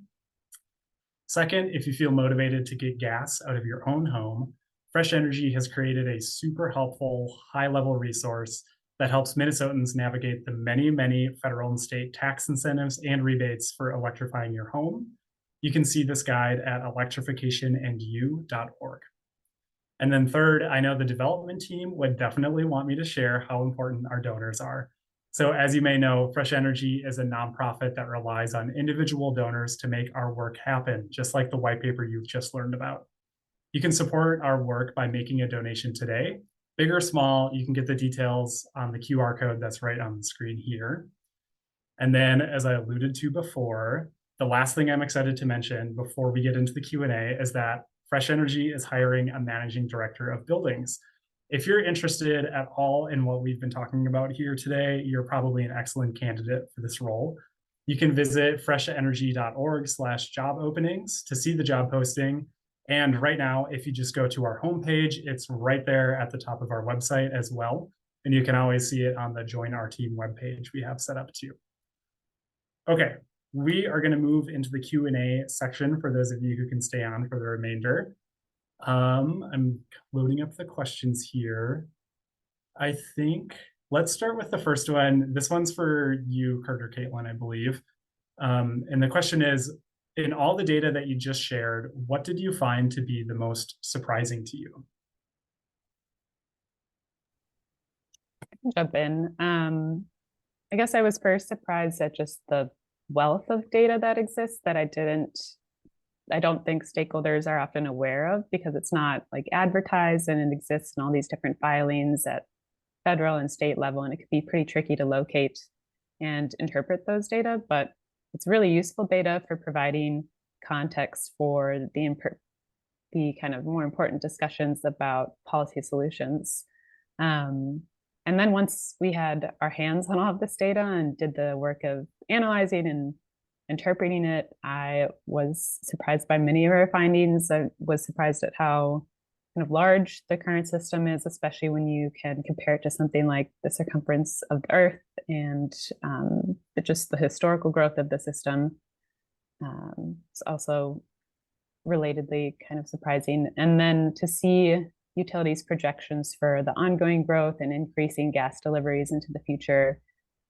Second, if you feel motivated to get gas out of your own home, Fresh Energy has created a super helpful, high-level resource that helps Minnesotans navigate the many, many federal and state tax incentives and rebates for electrifying your home. You can see this guide at electrificationandyou.org. And then third, I know the development team would definitely want me to share how important our donors are. So as you may know, Fresh Energy is a nonprofit that relies on individual donors to make our work happen, just like the white paper you've just learned about. You can support our work by making a donation today. Big or small, you can get the details on the QR code that's right on the screen here. And then, as I alluded to before, the last thing I'm excited to mention before we get into the Q&A is that Fresh Energy is hiring a managing director of buildings. If you're interested at all in what we've been talking about here today, you're probably an excellent candidate for this role. You can visit freshenergy.org/job openings to see the job posting. And right now, if you just go to our homepage, it's right there at the top of our website as well. And you can always see it on the Join Our Team webpage we have set up too. Okay, we are going to move into the Q&A section for those of you who can stay on for the remainder. I'm loading up the questions here. I think let's start with the first one. This one's for you, Curt or Caitlin, I believe. And the question is, in all the data that you just shared, what did you find to be the most surprising to you? I can jump in. I guess I was first surprised at just the wealth of data that exists that I don't think stakeholders are often aware of, because it's not like advertised and it exists in all these different filings at federal and state level, and it could be pretty tricky to locate and interpret those data, but it's really useful data for providing context for the kind of more important discussions about policy solutions. And then once we had our hands on all of this data and did the work of analyzing and interpreting it, I was surprised by many of our findings. I was surprised at how kind of large the current system is, especially when you can compare it to something like the circumference of the Earth and just the historical growth of the system. It's also relatedly kind of surprising. And then to see utilities' projections for the ongoing growth and increasing gas deliveries into the future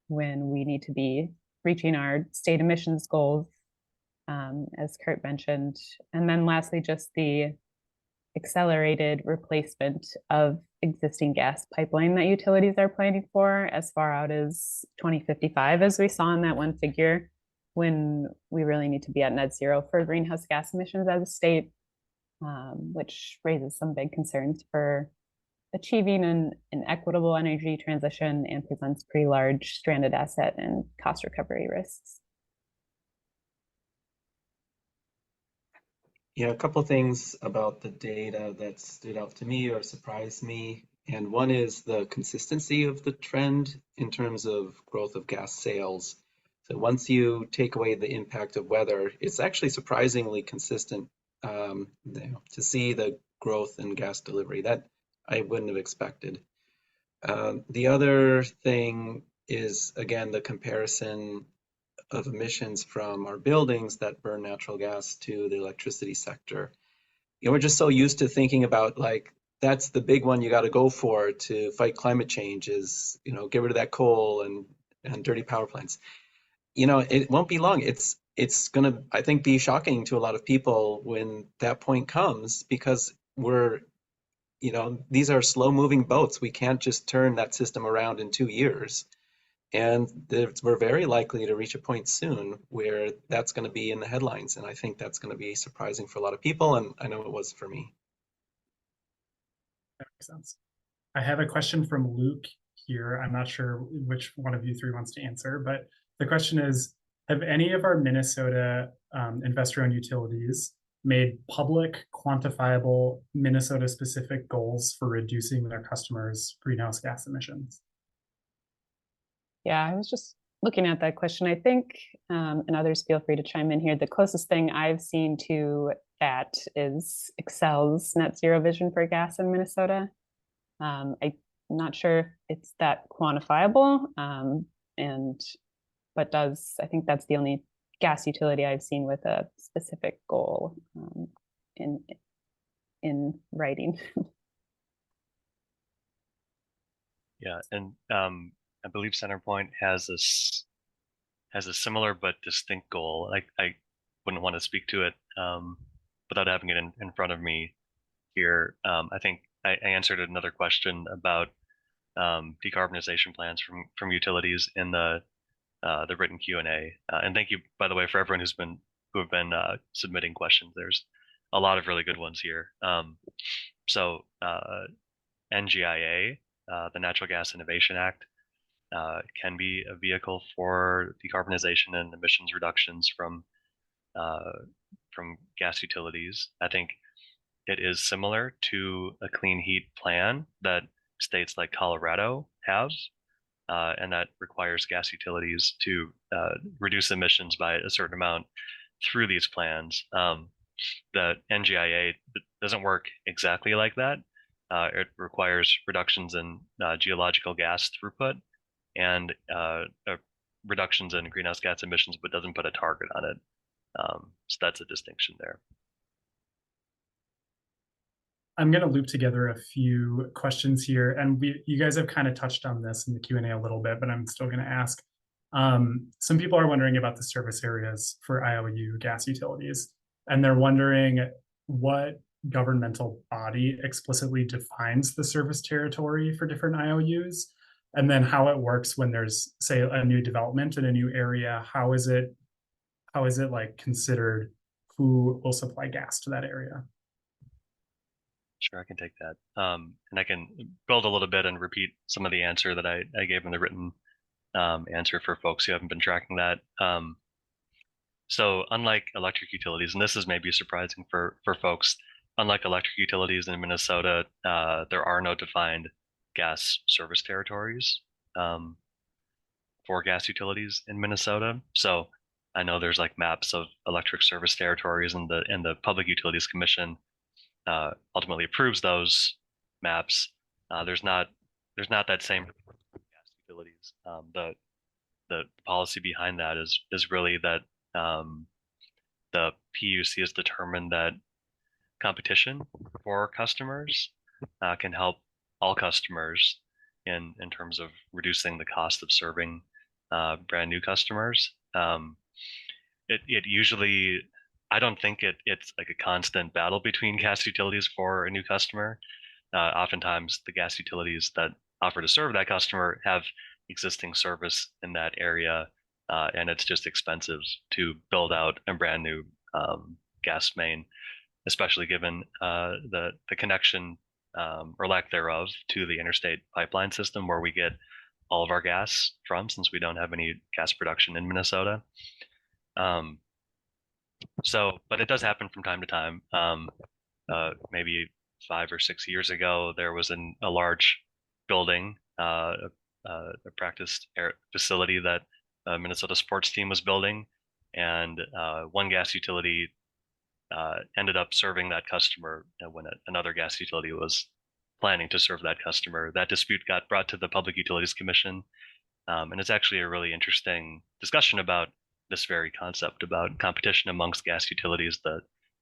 when we need to be reaching our state emissions goals, as Curt mentioned. And then lastly, just the accelerated replacement of existing gas pipeline that utilities are planning for as far out as 2055, as we saw in that one figure, when we really need to be at net zero for greenhouse gas emissions as a state, which raises some big concerns for achieving an equitable energy transition and presents pretty large stranded asset and cost recovery risks. Yeah, a couple of things about the data that stood out to me or surprised me. And one is the consistency of the trend in terms of growth of gas sales. So once you take away the impact of weather, it's actually surprisingly consistent to see the growth in gas delivery that I wouldn't have expected. The other thing is, again, the comparison of emissions from our buildings that burn natural gas to the electricity sector. We're just so used to thinking about like, that's the big one you got to go for to fight climate change is, get rid of that coal and dirty power plants. It won't be long. It's going to, I think, be shocking to a lot of people when that point comes, because these are slow moving boats. We can't just turn that system around in 2 years. And we're very likely to reach a point soon where that's going to be in the headlines. And I think that's going to be surprising for a lot of people. And I know it was for me. That makes sense. I have a question from Luke here. I'm not sure which one of you three wants to answer, but the question is, have any of our Minnesota investor-owned utilities made public, quantifiable, Minnesota-specific goals for reducing their customers' greenhouse gas emissions? Yeah, I was just looking at that question. I think, and others feel free to chime in here, the closest thing I've seen to that is Excel's net zero vision for gas in Minnesota. I'm not sure if it's that quantifiable, but I think that's the only gas utility I've seen with a specific goal in writing. Yeah, and I believe CenterPoint has a similar but distinct goal. I wouldn't want to speak to it without having it in front of me here. I think I answered another question about decarbonization plans from utilities in the written Q&A. And thank you, by the way, for everyone who have been submitting questions. There's a lot of really good ones here. So NGIA, the Natural Gas Innovation Act, can be a vehicle for decarbonization and emissions reductions from gas utilities. I think it is similar to a clean heat plan that states like Colorado have, and that requires gas utilities to reduce emissions by a certain amount through these plans. The NGIA doesn't work exactly like that. It requires reductions in geological gas throughput and reductions in greenhouse gas emissions, but doesn't put a target on it. So that's a distinction there. I'm going to loop together a few questions here, and you guys have kind of touched on this in the Q&A a little bit, but I'm still going to ask. Some people are wondering about the service areas for IOU gas utilities, and they're wondering what governmental body explicitly defines the service territory for different IOUs, and then how it works when there's, say, a new development in a new area. How is it like considered who will supply gas to that area? Sure, I can take that. And I can build a little bit and repeat some of the answer that I gave in the written answer for folks who haven't been tracking that. So unlike electric utilities, and this is maybe surprising for folks, unlike electric utilities in Minnesota, there are no defined gas service territories for gas utilities in Minnesota. So I know there's like maps of electric service territories, and the Public Utilities Commission ultimately approves those maps. There's not that same gas utilities. The policy behind that is really that the PUC has determined that competition for customers can help all customers in terms of reducing the cost of serving brand new customers. It usually, I don't think it's like a constant battle between gas utilities for a new customer. Oftentimes the gas utilities that offer to serve that customer have existing service in that area, and it's just expensive to build out a brand new gas main, especially given the connection or lack thereof to the interstate pipeline system where we get all of our gas from, since we don't have any gas production in Minnesota. But it does happen from time to time. Maybe 5 or 6 years ago, there was a large building, a practice facility that a Minnesota sports team was building, and one gas utility ended up serving that customer when another gas utility was planning to serve that customer. That dispute got brought to the Public Utilities Commission, and it's actually a really interesting discussion about this very concept about competition amongst gas utilities, the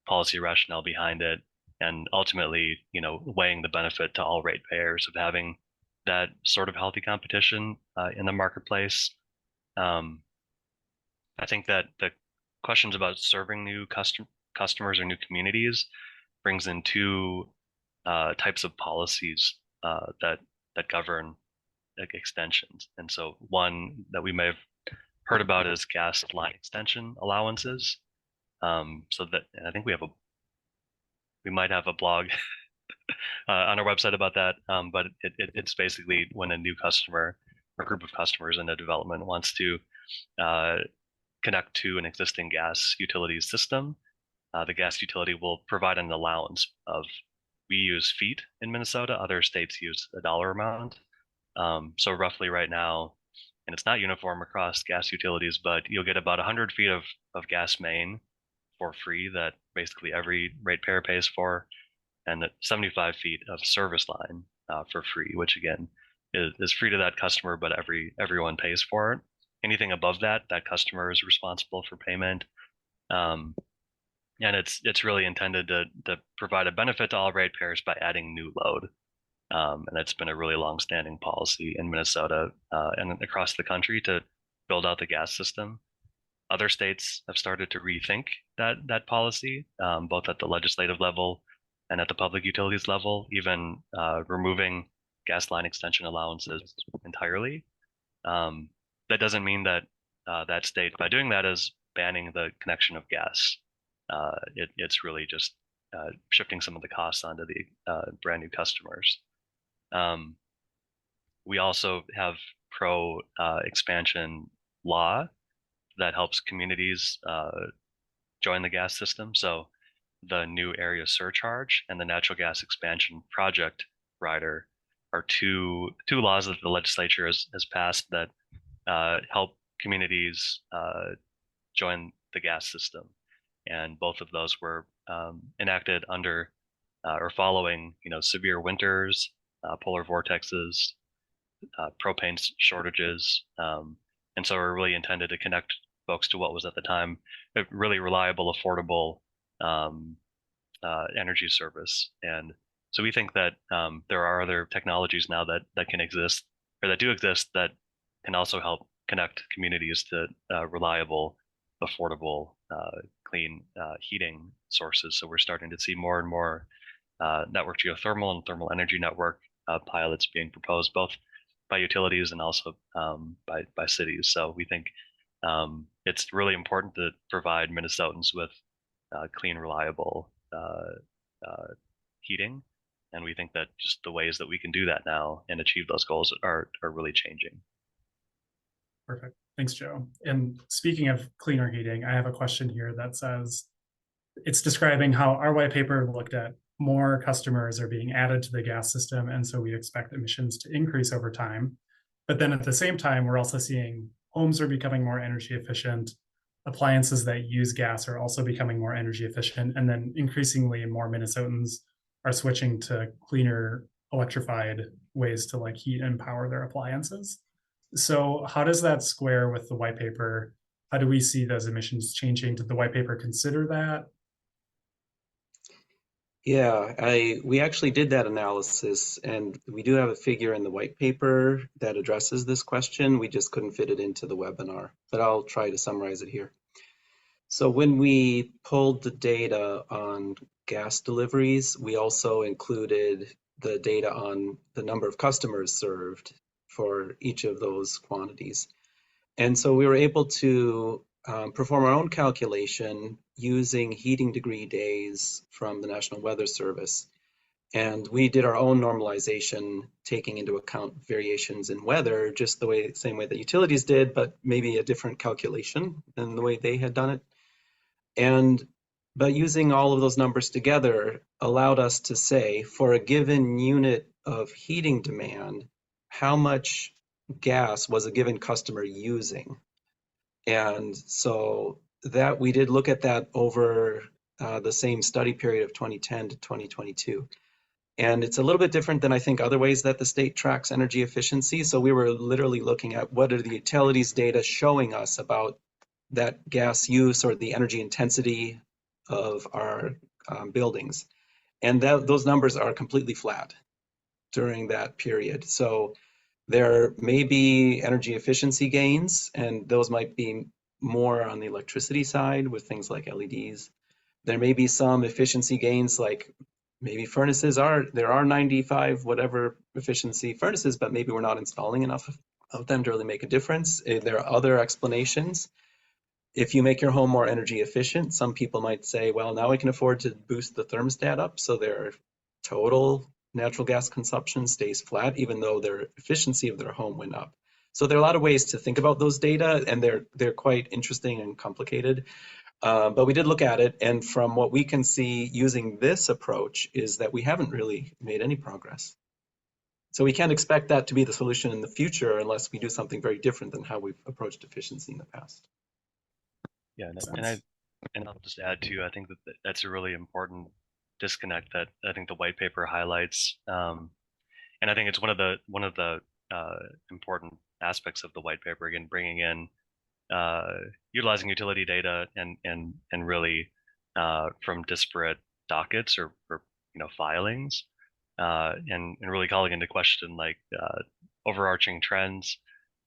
policy rationale behind it, and ultimately, weighing the benefit to all ratepayers of having that sort of healthy competition in the marketplace. I think that the questions about serving new customers or new communities brings in two types of policies that govern extensions. And so one that we may have heard about is gas line extension allowances. So that, and I think we might have a blog on our website about that. But it's basically when a new customer or group of customers in a development wants to connect to an existing gas utility system, the gas utility will provide an allowance of, we use feet in Minnesota, other states use a dollar amount. So roughly right now, and it's not uniform across gas utilities, but you'll get about 100 feet of gas main for free that basically every ratepayer pays for, and 75 feet of service line for free, which again is free to that customer, but everyone pays for it. Anything above that customer is responsible for payment. And it's really intended to provide a benefit to all ratepayers by adding new load. And that's been a really long-standing policy in Minnesota and across the country to build out the gas system. Other states have started to rethink that policy, both at the legislative level and at the public utilities level, even removing gas line extension allowances entirely. That doesn't mean that that state, by doing that, is banning the connection of gas. It's really just shifting some of the costs onto the brand new customers. We also have pro-expansion law that helps communities join the gas system. So the new area surcharge and the natural gas expansion project rider are two laws that the legislature has passed that help communities join the gas system. And both of those were enacted under or following, severe winters, polar vortexes, propane shortages, and so are really intended to connect folks to what was at the time a really reliable, affordable energy service. And so we think that there are other technologies now that can exist, or that do exist, that can also help connect communities to reliable, affordable, clean heating sources. So we're starting to see more and more network geothermal and thermal energy network pilots being proposed, both by utilities and also by cities. So we think it's really important to provide Minnesotans with clean, reliable heating. And we think that just the ways that we can do that now and achieve those goals are really changing. Perfect. Thanks, Joe. And speaking of cleaner heating, I have a question here that says, it's describing how our white paper looked at more customers are being added to the gas system, and so we expect emissions to increase over time. But then at the same time, we're also seeing homes are becoming more energy efficient, appliances that use gas are also becoming more energy efficient, and then increasingly more Minnesotans are switching to cleaner electrified ways to heat and power their appliances. So how does that square with the white paper? How do we see those emissions changing? Did the white paper consider that? Yeah, we actually did that analysis, and we do have a figure in the white paper that addresses this question. We just couldn't fit it into the webinar, but I'll try to summarize it here. So when we pulled the data on gas deliveries, we also included the data on the number of customers served for each of those quantities. And so we were able to perform our own calculation using heating degree days from the National Weather Service. And we did our own normalization, taking into account variations in weather, just the same way that utilities did, but maybe a different calculation than the way they had done it. But using all of those numbers together allowed us to say, for a given unit of heating demand, how much gas was a given customer using. And so that we did look at that over the same study period of 2010 to 2022. And it's a little bit different than I think other ways that the state tracks energy efficiency. So we were literally looking at what are the utilities data showing us about that gas use or the energy intensity of our buildings. And those numbers are completely flat during that period. So there may be energy efficiency gains, and those might be more on the electricity side with things like LEDs. There may be some efficiency gains like maybe there are 95 whatever efficiency furnaces, but maybe we're not installing enough of them to really make a difference. There are other explanations. If you make your home more energy efficient, some people might say, well, now I can afford to boost the thermostat up so their total natural gas consumption stays flat, even though their efficiency of their home went up. So there are a lot of ways to think about those data, and they're quite interesting and complicated. But we did look at it, and from what we can see using this approach is that we haven't really made any progress. So we can't expect that to be the solution in the future unless we do something very different than how we've approached efficiency in the past. Yeah, and I'll just add too, I think that's a really important disconnect that I think the white paper highlights, and I think it's one of the important aspects of the white paper, again, bringing in utilizing utility data and really from disparate dockets or filings, and really calling into question like overarching trends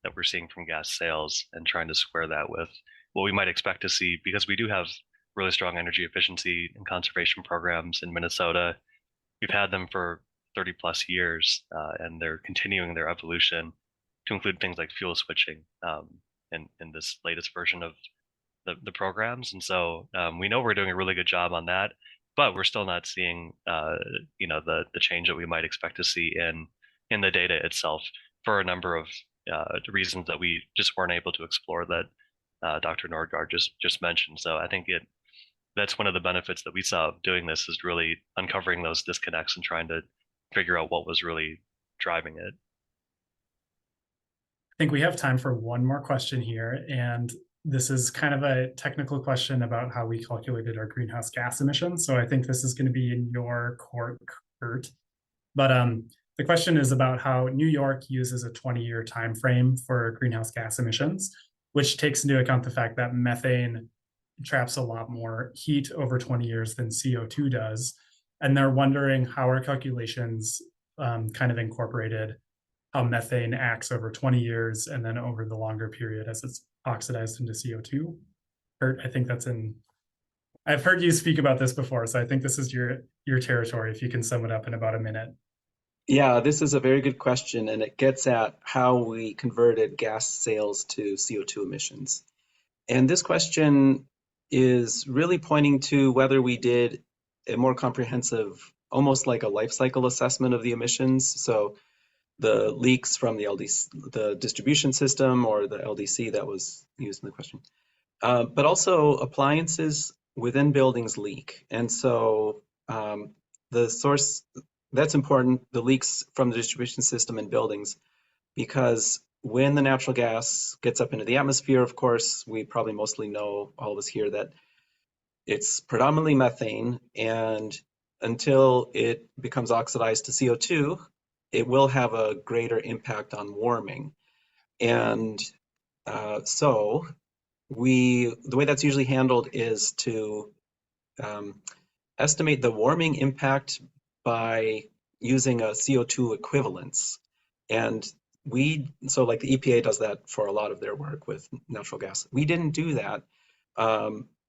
that we're seeing from gas sales and trying to square that with what we might expect to see, because we do have really strong energy efficiency and conservation programs in Minnesota. We've had them for 30 plus years, and they're continuing their evolution to include things like fuel switching in this latest version of the programs. And so we know we're doing a really good job on that, but we're still not seeing the change that we might expect to see in the data itself for a number of reasons that we just weren't able to explore that Dr. Nordgaard just mentioned. So I think that's one of the benefits that we saw of doing this, is really uncovering those disconnects and trying to figure out what was really driving it. I think we have time for one more question here, and this is kind of a technical question about how we calculated our greenhouse gas emissions. So I think this is going to be in your court, Curt. But the question is about how New York uses a 20-year time frame for greenhouse gas emissions, which takes into account the fact that methane traps a lot more heat over 20 years than CO2 does. And they're wondering how our calculations kind of incorporated how methane acts over 20 years and then over the longer period as it's oxidized into CO2. Curt, I think I've heard you speak about this before, so I think this is your territory, if you can sum it up in about a minute. Yeah, this is a very good question, and it gets at how we converted gas sales to CO2 emissions. And this question is really pointing to whether we did a more comprehensive, almost like a life cycle assessment of the emissions. So the leaks from the distribution system, or the LDC that was used in the question, but also appliances within buildings leak. And so the source, that's important, the leaks from the distribution system in buildings, because when the natural gas gets up into the atmosphere, of course, we probably mostly know, all of us here, that it's predominantly methane, and until it becomes oxidized to CO2, it will have a greater impact on warming. And so the way that's usually handled is to estimate the warming impact by using a CO2 equivalence. And so like the EPA does that for a lot of their work with natural gas. We didn't do that,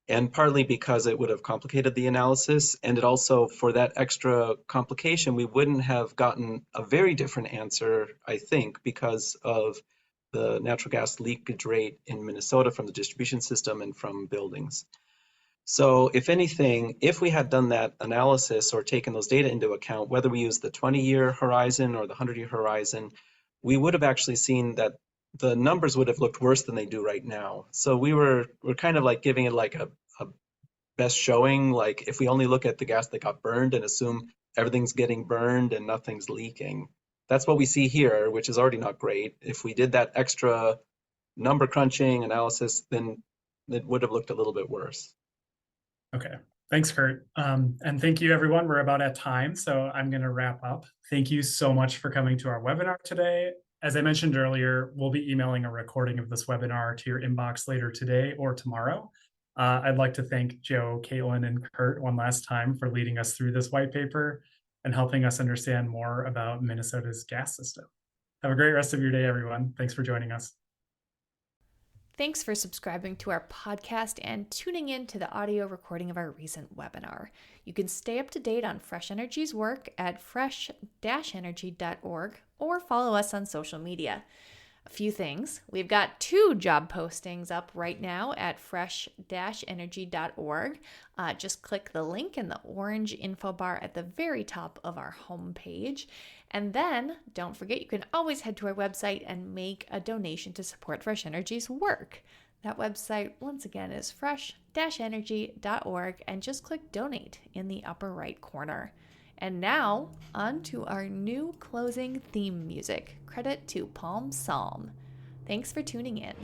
and partly because it would have complicated the analysis, and it also, for that extra complication, we wouldn't have gotten a very different answer, I think, because of the natural gas leakage rate in Minnesota from the distribution system and from buildings. So if anything, if we had done that analysis or taken those data into account, whether we use the 20-year horizon or the 100-year horizon, we would have actually seen that the numbers would have looked worse than they do right now. So we're kind of like giving it like a best showing, like if we only look at the gas that got burned and assume everything's getting burned and nothing's leaking. That's what we see here, which is already not great. If we did that extra number crunching analysis, then it would have looked a little bit worse. Okay, thanks, Curt. And thank you, everyone. We're about at time, so I'm going to wrap up. Thank you so much for coming to our webinar today. As I mentioned earlier, we'll be emailing a recording of this webinar to your inbox later today or tomorrow. I'd like to thank Joe, Caitlin, and Curt one last time for leading us through this white paper and helping us understand more about Minnesota's gas system. Have a great rest of your day, everyone. Thanks for joining us. thanks for subscribing to our podcast and tuning in to the audio recording of our recent webinar. You can stay up to date on Fresh Energy's work at fresh-energy.org or follow us on social media. A few things. We've got 2 job postings up right now at fresh-energy.org. Just click the link in the orange info bar at the very top of our homepage. And then don't forget, you can always head to our website and make a donation to support Fresh Energy's work. That website, once again, is fresh-energy.org, and just click donate in the upper right corner. And now, on to our new closing theme music. Credit to Palm Psalm. Thanks for tuning in.